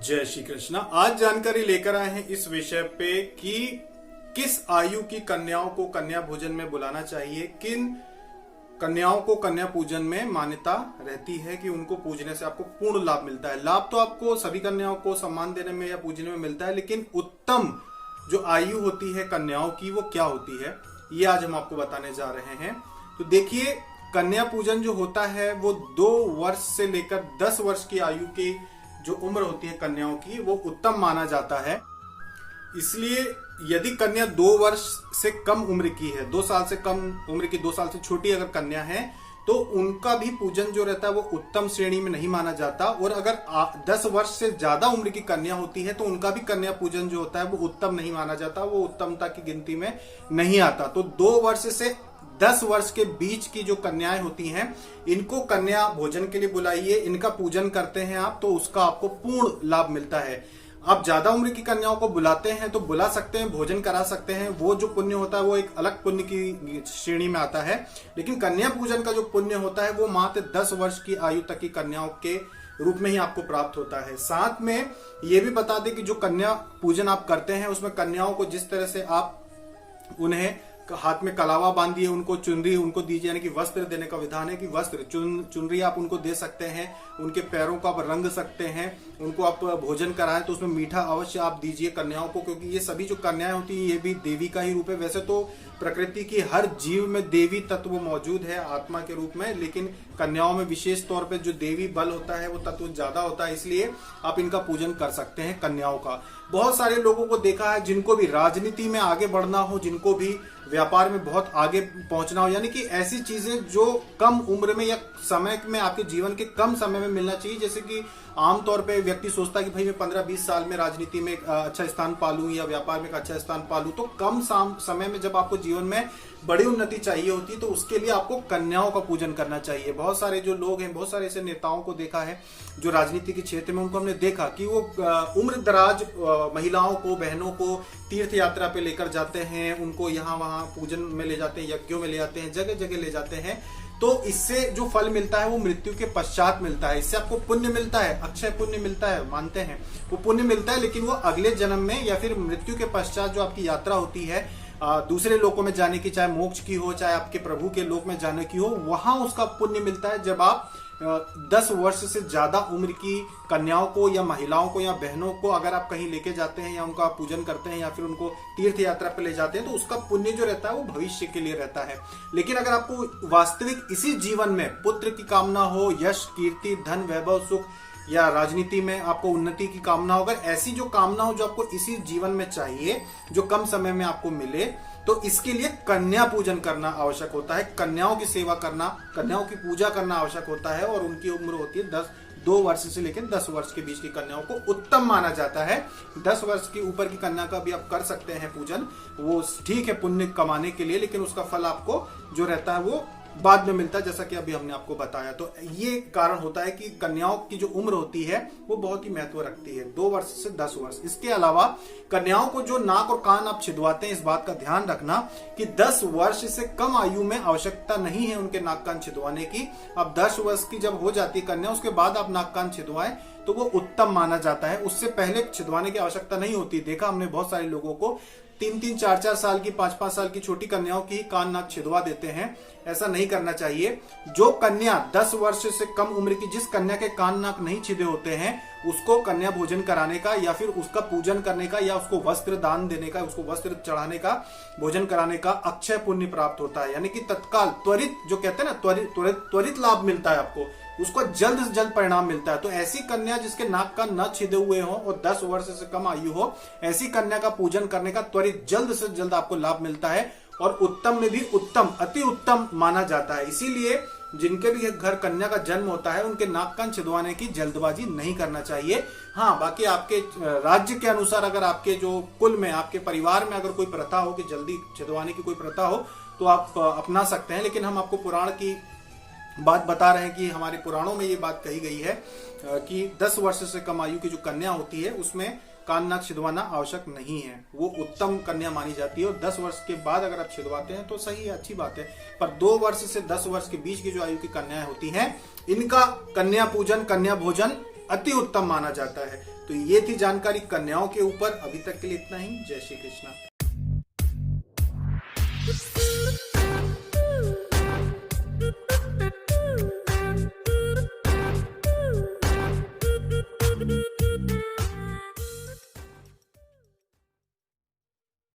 जय श्री कृष्णा। आज जानकारी लेकर आए हैं इस विषय पे कि किस आयु की कन्याओं को कन्या भोजन में बुलाना चाहिए, किन कन्याओं को कन्या पूजन में मान्यता रहती है कि उनको पूजने से आपको पूर्ण लाभ मिलता है। लाभ तो आपको सभी कन्याओं को सम्मान देने में या पूजने में मिलता है, लेकिन उत्तम जो आयु होती है कन्याओं की वो क्या होती है, ये आज हम आपको बताने जा रहे हैं। तो देखिए, कन्या पूजन जो होता है वो 2 वर्ष से लेकर 10 वर्ष की आयु की जो उम्र होती है कन्याओं की वो उत्तम माना जाता है। इसलिए यदि कन्या 2 वर्ष से कम उम्र की है, 2 साल से कम उम्र की, 2 साल से छोटी अगर कन्या है तो उनका भी पूजन जो रहता है वो उत्तम श्रेणी में नहीं माना जाता। और अगर 10 वर्ष से ज्यादा उम्र की कन्या होती है तो उनका भी कन्या पूजन जो होता है वो उत्तम नहीं माना जाता, वो उत्तमता की गिनती में नहीं आता। तो 2 वर्ष से 10 वर्ष के बीच की जो कन्याएं होती हैं इनको कन्या भोजन के लिए बुलाइए, इनका पूजन करते हैं आप तो उसका आपको पूर्ण लाभ मिलता है। आप ज्यादा उम्र की कन्याओं को बुलाते हैं तो बुला सकते हैं, भोजन करा सकते हैं, वो जो पुण्य होता है वो एक अलग पुण्य की श्रेणी में आता है। लेकिन कन्या पूजन का जो पुण्य होता है वो मात्र 10 वर्ष की आयु तक की कन्याओं के रूप में ही आपको प्राप्त होता है। साथ में ये भी बता दें कि जो कन्या पूजन आप करते हैं उसमें कन्याओं को जिस तरह से आप उन्हें हाथ में कलावा बांधिए, उनको चुनरी उनको दीजिए, यानी कि वस्त्र देने का विधान है कि वस्त्र चुनरी आप उनको दे सकते हैं, उनके पैरों को आप रंग सकते हैं, उनको आप भोजन कराएं तो उसमें मीठा अवश्य आप दीजिए कन्याओं को, क्योंकि ये सभी जो कन्याएं होती हैं ये भी देवी का ही रूप है। वैसे तो प्रकृति की हर जीव में देवी तत्व मौजूद है आत्मा के रूप में, लेकिन कन्याओं में विशेष तौर पे जो देवी बल होता है वो तत्व ज्यादा होता है, इसलिए आप इनका पूजन कर सकते हैं कन्याओं का। बहुत सारे लोगों को देखा है जिनको भी राजनीति में आगे बढ़ना हो, जिनको भी व्यापार में बहुत आगे पहुंचना हो, यानी कि ऐसी चीजें जो कम उम्र में या समय में आपके जीवन के कम समय में मिलना चाहिए। जैसे कि आमतौर पे व्यक्ति सोचता है कि भाई मैं 15-20 साल में राजनीति में एक अच्छा स्थान पालूं या व्यापार में एक अच्छा स्थान पालूं, तो कम समय में जब आपको जीवन में बड़ी उन्नति चाहिए होती है तो उसके लिए आपको कन्याओं का पूजन करना चाहिए। बहुत सारे जो लोग हैं, बहुत सारे ऐसे नेताओं को देखा है जो राजनीति के क्षेत्र में, उनको हमने देखा कि वो उम्र दराज महिलाओं को, बहनों को तीर्थ यात्रा पे लेकर जाते हैं, उनको यहाँ वहां पूजन में ले जाते हैं, यज्ञों में ले जाते हैं, जगह जगह ले जाते हैं। तो इससे जो फल मिलता है वो मृत्यु के पश्चात मिलता है। इससे आपको पुण्य मिलता है, अक्षय पुण्य मिलता है, मानते हैं वो पुण्य मिलता है, लेकिन वो अगले जन्म में या फिर मृत्यु के पश्चात जो आपकी यात्रा होती है दूसरे लोकों में जाने की, चाहे मोक्ष की हो चाहे आपके प्रभु के लोक में जाने की हो, वहां उसका पुण्य मिलता है जब आप 10 वर्ष से ज्यादा उम्र की कन्याओं को या महिलाओं को या बहनों को अगर आप कहीं लेके जाते हैं या उनका पूजन करते हैं या फिर उनको तीर्थ यात्रा पे ले जाते हैं तो उसका पुण्य जो रहता है वो भविष्य के लिए रहता है। लेकिन अगर आपको वास्तविक इसी जीवन में पुत्र की कामना हो, यश, कीर्ति, धन, वैभव, सुख या राजनीति में आपको उन्नति की कामना हो, अगर ऐसी जो कामना हो जो आपको इसी जीवन में चाहिए, जो कम समय में आपको मिले, तो इसके लिए कन्या पूजन करना आवश्यक होता है। कन्याओं की सेवा करना, कन्याओं की पूजा करना आवश्यक होता है। और उनकी उम्र होती है 2 वर्ष से लेकर 10 वर्ष के बीच की कन्याओं को उत्तम माना जाता है। 10 वर्ष के ऊपर की कन्या का भी आप कर सकते हैं पूजन, वो ठीक है पुण्य कमाने के लिए, लेकिन उसका फल आपको जो रहता है वो बाद में मिलता है, जैसा कि अभी हमने आपको बताया। तो ये कारण होता है कि कन्याओं की जो उम्र होती है वो बहुत ही महत्व रखती है, 2 वर्ष से 10 वर्ष। इसके अलावा कन्याओं को जो नाक और कान आप छिदवाते हैं, इस बात का ध्यान रखना कि 10 वर्ष से कम आयु में आवश्यकता नहीं है उनके नाक कान छिदवाने की। अब 10 वर्ष की जब हो जाती है कन्या, उसके बाद आप नाक कान छिदवाएं तो वो उत्तम माना जाता है। उससे पहले छिदवाने की आवश्यकता नहीं होती। देखा हमने बहुत सारे लोगों को 3-3, 4-4 साल की, 5-5 साल की छोटी कन्याओं की कान नाक छिदवा देते हैं। ऐसा नहीं करना चाहिए। जो कन्या 10 वर्ष से कम उम्र की, जिस कन्या के कान नाक नहीं छिदे होते हैं, उसको कन्या भोजन कराने का या फिर उसका पूजन करने का या उसको वस्त्र दान देने का, उसको वस्त्र चढ़ाने का, भोजन कराने का अक्षय पुण्य प्राप्त होता है। यानी कि तत्काल, त्वरित, जो कहते हैं ना, त्वरित लाभ मिलता है आपको, उसको जल्द से जल्द परिणाम मिलता है। तो ऐसी कन्या जिसके नाक कान न छिदे हुए हो और 10 वर्ष से कम आयु हो, ऐसी कन्या का पूजन करने का त्वरित जल्द से जल्द आपको लाभ मिलता है और उत्तम में भी उत्तम, अति उत्तम माना जाता है। इसीलिए जिनके भी घर कन्या का जन्म होता है उनके नाक कान छिदवाने की जल्दबाजी नहीं करना चाहिए। हाँ, बाकी आपके राज्य के अनुसार, अगर आपके जो कुल में, आपके परिवार में अगर कोई प्रथा हो कि जल्दी छिदवाने की कोई प्रथा हो तो आप अपना सकते हैं। लेकिन हम आपको पुराण की बात बता रहे हैं कि हमारे पुराणों में ये बात कही गई है कि 10 वर्ष से कम आयु की जो कन्या होती है उसमें कान नाक छिदवाना आवश्यक नहीं है, वो उत्तम कन्या मानी जाती है। और 10 वर्ष के बाद अगर आप छिदवाते हैं तो सही है, अच्छी बात है। पर 2 वर्ष से 10 वर्ष के बीच की जो आयु की कन्याएं होती हैं, इनका कन्या पूजन, कन्या भोजन अति उत्तम माना जाता है। तो ये थी जानकारी कन्याओं के ऊपर। अभी तक के लिए इतना ही। जय श्री कृष्ण।